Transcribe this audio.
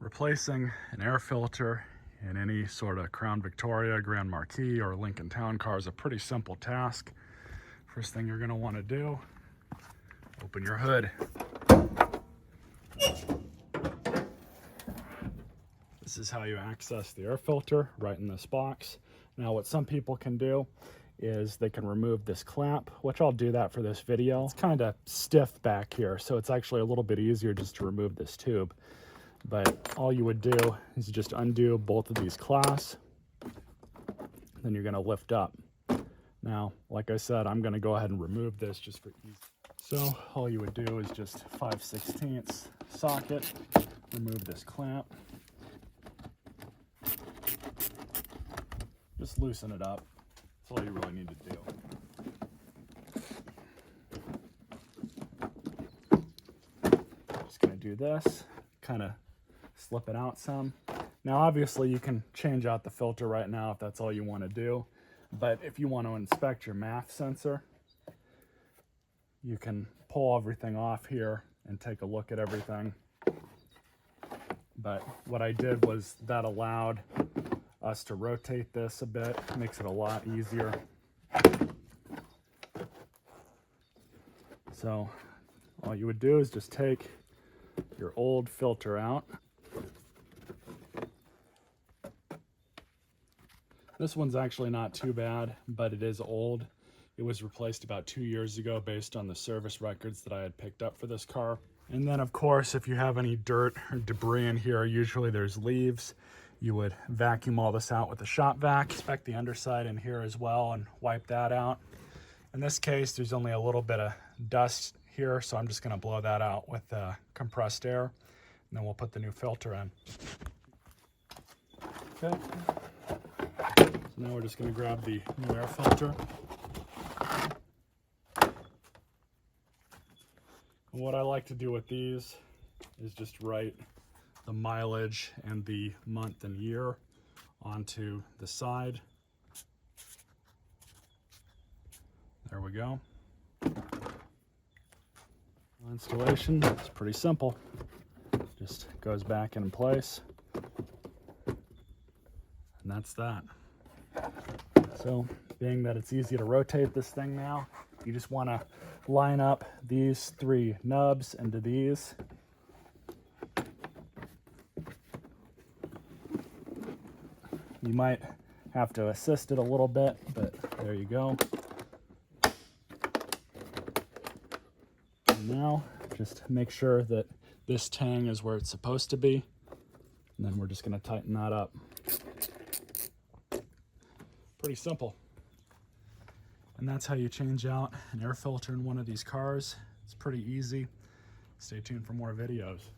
Replacing an air filter in any sort of Crown Victoria, Grand Marquis, or Lincoln Town car is a pretty simple task. First thing you're going to want to do, open your hood. This is how you access the air filter, right in this box. Now what some people can do is they can remove this clamp, which I'll do that for this video. It's kind of stiff back here, so it's actually a little bit easier just to remove this tube. But all you would do is just undo both of these clasps, then you're going to lift up. Now, like I said, I'm going to go ahead and remove this just for ease. So all you would do is just 5/16 socket, remove this clamp, just loosen it up. That's all you really need to do. Just going to do this, kind of slip it out some. Now obviously you can change out the filter right now if that's all you want to do, but if you want to inspect your MAF sensor, you can pull everything off here and take a look at everything. But what I did was that allowed us to rotate this a bit, makes it a lot easier. So all you would do is just take your old filter out. This one's actually not too bad, but it is old. It was replaced about 2 years ago based on the service records that I had picked up for this car. And then of course, if you have any dirt or debris in here, usually there's leaves, you would vacuum all this out with a shop vac. Inspect the underside in here as well and wipe that out. In this case, there's only a little bit of dust here, so I'm just gonna blow that out with compressed air, and then we'll put the new filter in. Okay. So now we're just going to grab the new air filter. And what I like to do with these is just write the mileage and the month and year onto the side. There we go. Installation is pretty simple. Just goes back in place. And that's that. So, being that it's easy to rotate this thing now, you just want to line up these 3 nubs into these. You might have to assist it a little bit, but there you go. And now, just make sure that this tang is where it's supposed to be, and then we're just going to tighten that up. Pretty simple. And that's how you change out an air filter in one of these cars. It's pretty easy. Stay tuned for more videos.